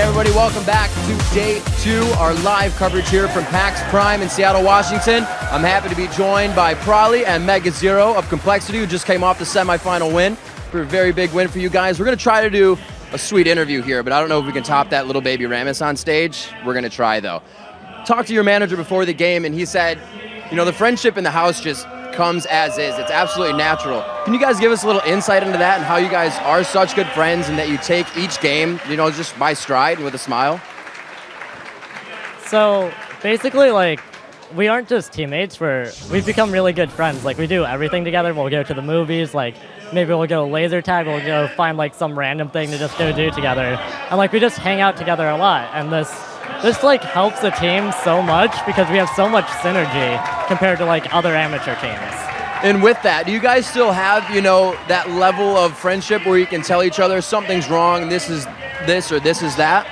everybody, welcome back to day 2, our live coverage here from PAX Prime in Seattle, Washington. I'm happy to be joined by Prolly and Mega Zero of Complexity, who just came off the semifinal win for a very big win for you guys. We're going to try to do a sweet interview here, but I don't know if we can top that little baby Rammus on stage. We're going to try, though. Talked to your manager before the game, and he said, you know, the friendship in the house just comes as is. It's absolutely natural. Can you guys give us a little insight into that and how you guys are such good friends and that you take each game, you know, just by stride and with a smile? So basically, like, we aren't just teammates. We've become really good friends. Like, we do everything together. We'll go to the movies. Like, maybe we'll go laser tag. We'll go find like some random thing to just go do together. And like, we just hang out together a lot. And this like helps the team so much because we have so much synergy compared to like other amateur teams. And with that, do you guys still have, you know, that level of friendship where you can tell each other something's wrong, this is this or this is that?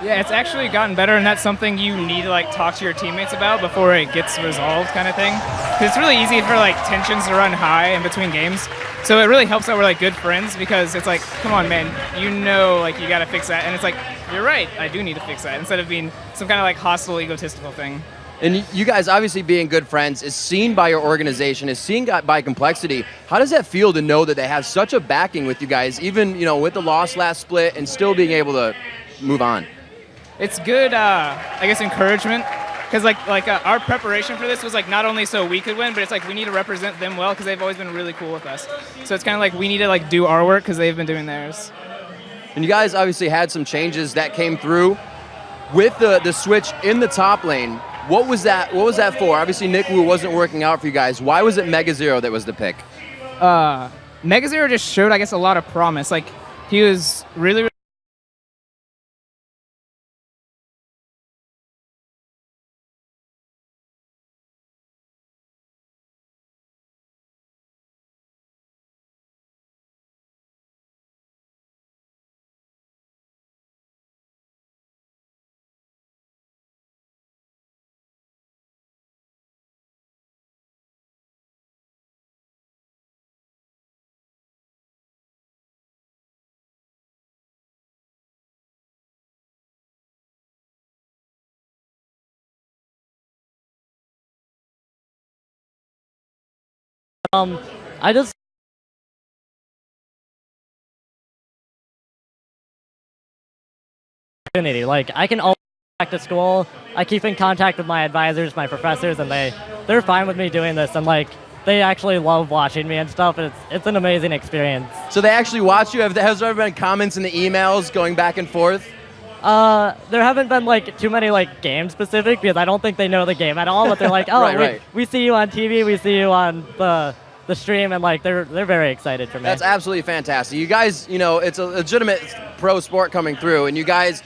Yeah, it's actually gotten better, and that's something you need to like talk to your teammates about before it gets resolved, kind of thing. Because it's really easy for like tensions to run high in between games. So it really helps that we're like good friends because it's like, come on, man, you know, like you gotta fix that, and it's like, you're right, I do need to fix that, instead of being some kind of like hostile, egotistical thing. And you guys obviously being good friends is seen by your organization, is seen by Complexity. How does that feel to know that they have such a backing with you guys, even, you know, with the loss last split and still being able to move on? It's good, I guess, encouragement, because like our preparation for this was like not only so we could win, but it's like we need to represent them well because they've always been really cool with us. So it's kind of like we need to like do our work because they've been doing theirs. And you guys obviously had some changes that came through with the switch in the top lane. What was that for? Obviously Nick Wu wasn't working out for you guys. Why was it Mega Zero that was the pick? Mega Zero just showed, I guess, a lot of promise. Like, he was really I just like I can always go back to school. I keep in contact with my advisors, my professors, and they're fine with me doing this, and like they actually love watching me and stuff. And it's an amazing experience. So they actually watch you? Has there ever been comments in the emails going back and forth? There haven't been like too many like game specific because I don't think they know the game at all. But they're like, oh, we see you on TV, we see you on the stream, and like they're very excited for me. That's absolutely fantastic. You guys, you know, it's a legitimate pro sport coming through, and you guys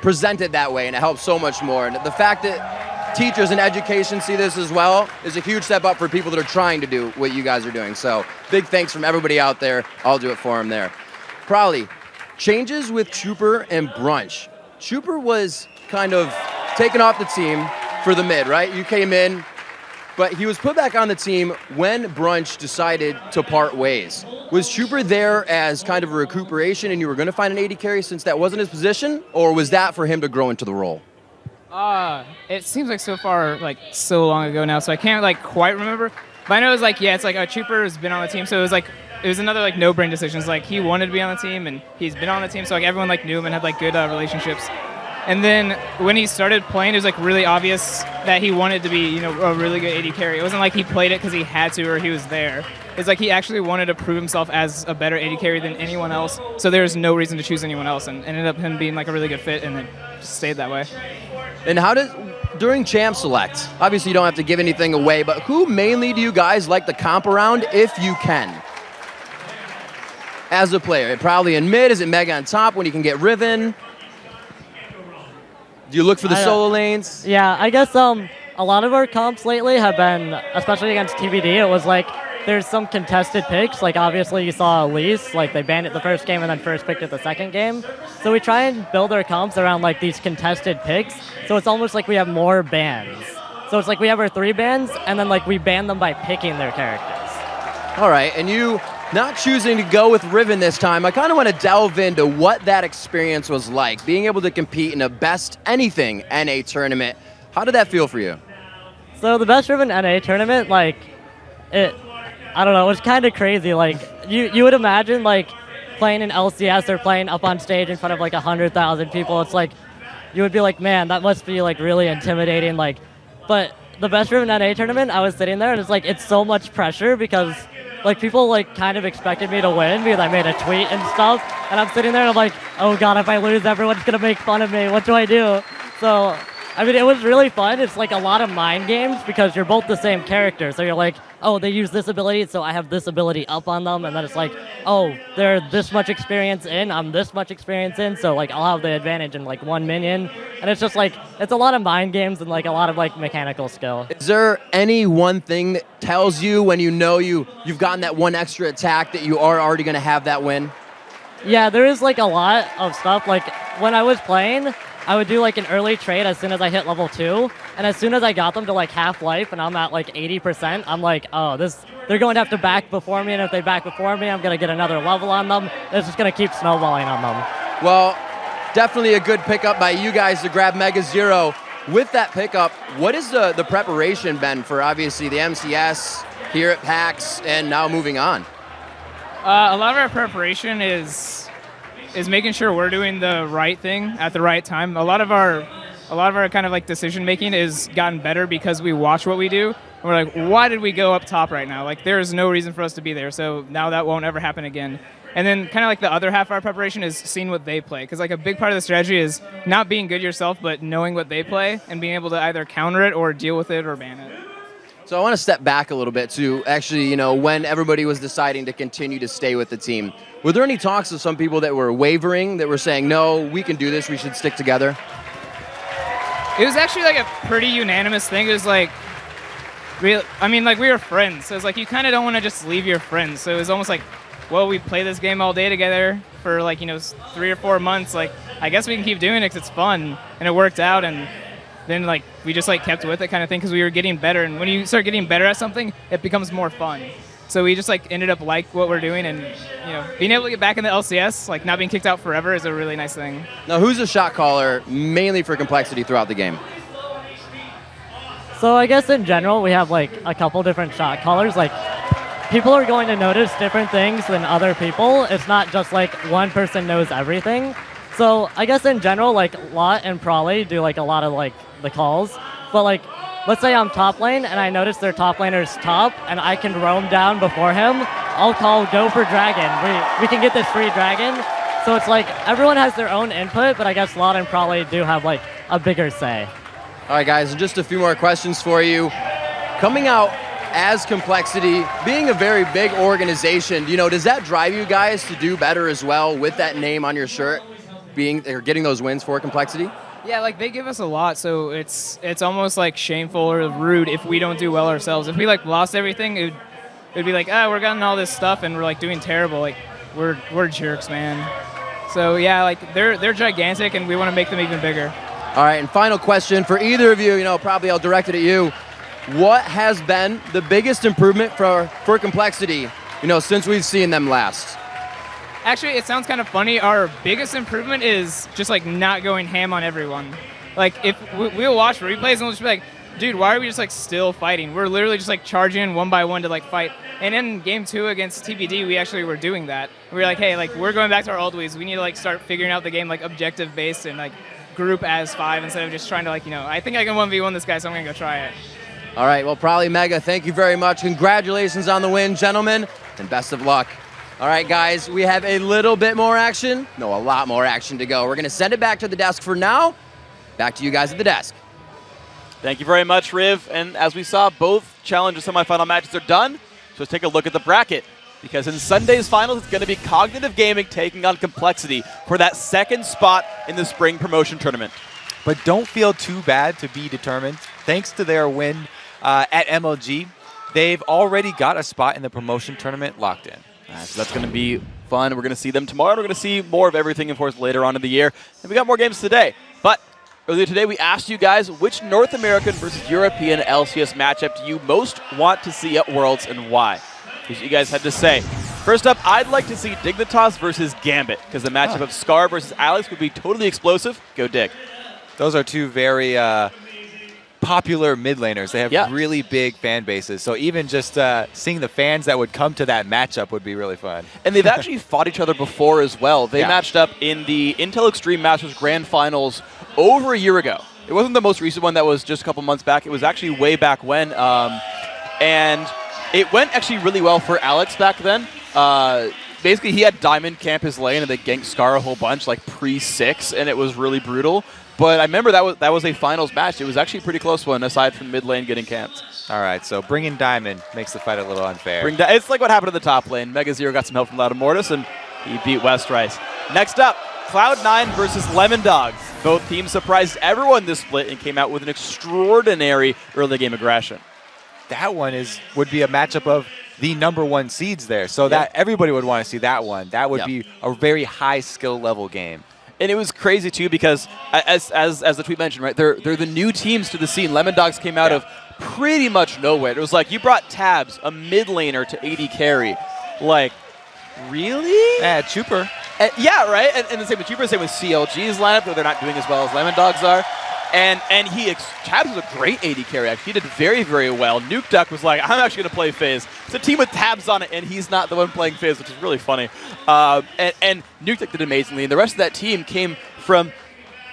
present it that way, and it helps so much more. And the fact that teachers and education see this as well is a huge step up for people that are trying to do what you guys are doing. So big thanks from everybody out there. I'll do it for them there. Prolly, changes with Trooper and Brunch. Trooper was kind of taken off the team for the mid, right? You came in, but he was put back on the team when Brunch decided to part ways. Was Trooper there as kind of a recuperation and you were going to find an AD carry since that wasn't his position, or was that for him to grow into the role? It seems like so far, like so long ago now, so I can't like quite remember. But I know it was like, yeah, it's like a Trooper has been on the team, so it was another like no-brain decision. It's like he wanted to be on the team and he's been on the team, so like everyone like knew him and had like good relationships. And then when he started playing, it was like really obvious that he wanted to be, you know, a really good AD carry. It wasn't like he played it because he had to or he was there. It's like he actually wanted to prove himself as a better AD carry than anyone else. So there was no reason to choose anyone else, and ended up him being like a really good fit, and it just stayed that way. And during Champ Select, obviously you don't have to give anything away, but who mainly do you guys like to comp around if you can? As a player, probably in mid, is it Mega on top when you can get Riven? Do you look for the solo lanes? Yeah, I guess a lot of our comps lately have been, especially against TBD, it was like there's some contested picks. Like obviously you saw Elise, like they banned it the first game and then first picked it the second game. So we try and build our comps around like these contested picks. So it's almost like we have more bans. So it's like we have our 3 bans and then like we ban them by picking their characters. All right, and you Not choosing to go with Riven this time, I kind of want to delve into what that experience was like, being able to compete in a best anything NA tournament. How did that feel for you? So the best Riven NA tournament, like, I don't know, it was kind of crazy. Like, you would imagine, like, playing in LCS or playing up on stage in front of, like, 100,000 people. It's like, you would be like, man, that must be, like, really intimidating. Like, but the best Riven NA tournament, I was sitting there, and it's like, it's so much pressure because, like, people, like, kind of expected me to win because I made a tweet and stuff. And I'm sitting there, and I'm like, oh, God, if I lose, everyone's going to make fun of me. What do I do? So, I mean, it was really fun. It's like a lot of mind games because you're both the same character. So you're like, oh, they use this ability, so I have this ability up on them. And then it's like, oh, they're this much experience in, I'm this much experience in. So, like, I'll have the advantage in, like, 1 minion. And it's just, like, it's a lot of mind games and, like, a lot of, like, mechanical skill. Is there any one thing that tells you when you know you've gotten that one extra attack that you are already going to have that win? Yeah, there is, like, a lot of stuff. Like, when I was playing, I would do like an early trade as soon as I hit level 2, and as soon as I got them to like half life and I'm at like 80%, I'm like, oh, they're going to have to back before me, and if they back before me, I'm going to get another level on them. It's just going to keep snowballing on them. Well, definitely a good pickup by you guys to grab Mega Zero. With that pickup, what has the preparation been for obviously the MCS here at PAX and now moving on? A lot of our preparation is making sure we're doing the right thing at the right time. A lot of our kind of like decision making is gotten better because we watch what we do. And we're like, why did we go up top right now? Like, there is no reason for us to be there. So now that won't ever happen again. And then kind of like the other half of our preparation is seeing what they play. Because like a big part of the strategy is not being good yourself, but knowing what they play and being able to either counter it or deal with it or ban it. So I want to step back a little bit to actually, when everybody was deciding to continue to stay with the team, were there any talks with some people that were wavering, that were saying, no, we can do this, we should stick together? It was actually like a pretty unanimous thing. It was like, we were friends. So it's like, you kind of don't want to just leave your friends. So it was almost like, well, we play this game all day together for like, 3 or 4 months. Like, I guess we can keep doing it because it's fun. And it worked out. And then like we just like kept with it kind of thing because we were getting better. And when you start getting better at something, it becomes more fun. So we just like ended up like what we're doing, and being able to get back in the LCS, like not being kicked out forever, is a really nice thing. Now, who's a shot caller mainly for Complexity throughout the game? So I guess in general we have like a couple different shot callers. Like, people are going to notice different things than other people. It's not just like one person knows everything. So I guess in general, like Lot and Prolly do like a lot of like the calls, but like, let's say I'm top lane and I notice their top laner's top and I can roam down before him, I'll call go for dragon. We can get this free dragon. So it's like everyone has their own input, but I guess Lot and Prolly do have like a bigger say. All right, guys, just a few more questions for you. Coming out as Complexity, being a very big organization, does that drive you guys to do better as well with that name on your shirt, getting those wins for Complexity? Yeah, like they give us a lot, so it's almost like shameful or rude if we don't do well ourselves. If we like lost everything, it'd be like, we're getting all this stuff and we're like doing terrible. Like we're jerks, man. So yeah, like they're gigantic and we want to make them even bigger. All right, and final question for either of you. Probably I'll direct it at you. What has been the biggest improvement for Complexity? Since we've seen them last. Actually, it sounds kind of funny. Our biggest improvement is just like not going ham on everyone. Like if we'll watch replays and we'll just be like, dude, why are we just like still fighting? We're literally just like charging one by one to like fight. And in game 2 against TBD, we actually were doing that. We were like, hey, like we're going back to our old ways. We need to like start figuring out the game like objective based and like group as 5 instead of just trying to like, I think I can 1v1 this guy, so I'm gonna go try it. All right, well, probably Mega, thank you very much. Congratulations on the win, gentlemen, and best of luck. All right, guys, we have a little bit more action. No, a lot more action to go. We're going to send it back to the desk for now. Back to you guys at the desk. Thank you very much, Riv. And as we saw, both Challenger semifinal matches are done. So let's take a look at the bracket. Because in Sunday's finals, it's going to be Cognitive Gaming taking on Complexity for that second spot in the spring promotion tournament. But don't feel too bad to be determined. Thanks to their win at MLG, they've already got a spot in the promotion tournament locked in. So that's going to be fun. We're going to see them tomorrow. We're going to see more of everything, of course, later on in the year. And we got more games today. But earlier today, we asked you guys which North American versus European LCS matchup do you most want to see at Worlds and why? Here's what you guys had to say. First up, I'd like to see Dignitas versus Gambit, because the matchup of Scar versus Alex would be totally explosive. Go Dig. Those are two very popular mid laners. They have really big fan bases. So even just seeing the fans that would come to that matchup would be really fun. And they've actually fought each other before as well. They matched up in the Intel Extreme Masters Grand Finals over a year ago. It wasn't the most recent one that was just a couple months back. It was actually way back when. And it went actually really well for Alex back then. Basically, he had Diamond camp his lane, and they ganked Scar a whole bunch, like pre-6, and it was really brutal. But I remember that was a finals match. It was actually a pretty close one, aside from mid lane getting camped. All right, so bringing Diamond makes the fight a little unfair. It's like what happened in the top lane. Mega Zero got some help from Loud Mortis, and he beat West Rice. Next up, Cloud9 versus Lemon Dogs. Both teams surprised everyone this split and came out with an extraordinary early game aggression. That one would be a matchup of the #1 seeds there. So that everybody would want to see that one. That would be a very high skill level game. And it was crazy too because as the tweet mentioned, right? They're the new teams to the scene. Lemon Dogs came out of pretty much nowhere. It was like you brought Tabs, a mid laner, to AD carry. Like, really? Yeah, Chuper. Yeah, right. And the same with Chuper, same with CLG's lineup, though they're not doing as well as Lemon Dogs are. And Tabs was a great AD carry, actually. He did very, very well. Nuke Duck was like, I'm actually going to play Fizz. It's a team with Tabs on it, and he's not the one playing Fizz, which is really funny. And Nuke Duck did amazingly. And the rest of that team came from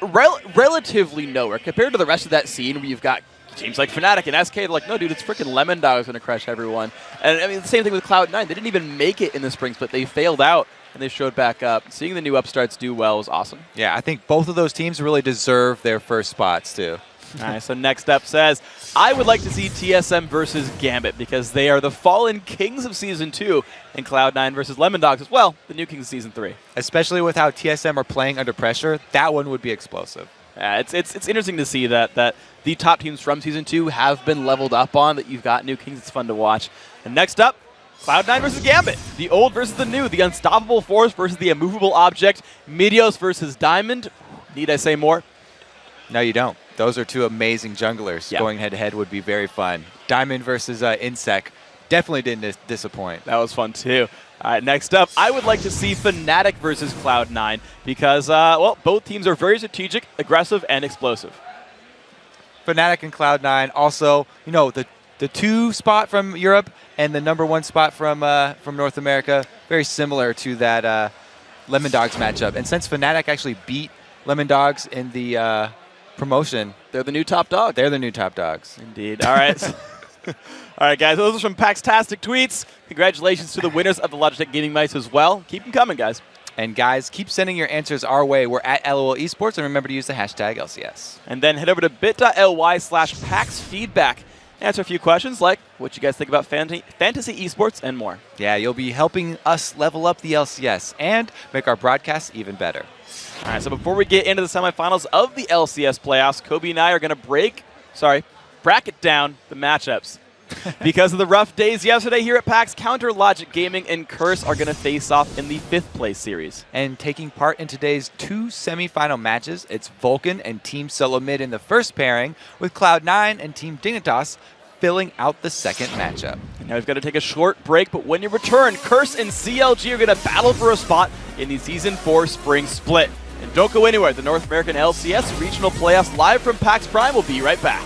relatively nowhere. Compared to the rest of that scene, where you've got teams like Fnatic and SK, they're like, no, dude, it's freaking Lemon Dogs going to crush everyone. And I mean, the same thing with Cloud9. They didn't even make it in the spring split. They failed out. And they showed back up. Seeing the new upstarts do well was awesome. Yeah, I think both of those teams really deserve their first spots, too. All right, so next up says, I would like to see TSM versus Gambit because they are the fallen kings of Season 2 and Cloud9 versus Lemon Dogs as well, the new kings of Season 3. Especially with how TSM are playing under pressure, that one would be explosive. It's interesting to see that the top teams from Season 2 have been leveled up on, that you've got new kings. It's fun to watch. And next up, Cloud9 versus Gambit, the old versus the new, the unstoppable force versus the immovable object, Meteos versus Diamond. Need I say more? No, you don't. Those are two amazing junglers. Yeah. Going head-to-head would be very fun. Diamond versus Insec definitely didn't disappoint. That was fun, too. All right, next up, I would like to see Fnatic versus Cloud9 because, well, both teams are very strategic, aggressive, and explosive. Fnatic and Cloud9 also, you know, the 2 spot from Europe and the #1 spot from North America, very similar to that Lemon Dogs matchup. And since Fnatic actually beat Lemon Dogs in the promotion, they're the new top dog. They're the new top dogs. Indeed. All right. All right, guys. Those are some PAX-tastic tweets. Congratulations to the winners of the Logitech Gaming Mice as well. Keep them coming, guys. And guys, keep sending your answers our way. We're at LOL Esports, and remember to use the hashtag LCS. And then head over to bit.ly/PAXfeedback. Answer a few questions like what you guys think about fantasy esports and more. Yeah, you'll be helping us level up the LCS and make our broadcasts even better. All right, so before we get into the semifinals of the LCS playoffs, Kobe and I are going to bracket down the matchups. Because of the rough days yesterday here at PAX, Counter Logic Gaming and Curse are going to face off in the 5th place series. And taking part in today's 2 semifinal matches, it's Vulcan and Team Solo Mid in the first pairing, with Cloud9 and Team Dignitas filling out the second matchup. And now we've got to take a short break, but when you return, Curse and CLG are going to battle for a spot in the Season 4 Spring Split. And don't go anywhere. The North American LCS Regional Playoffs live from PAX Prime will be right back.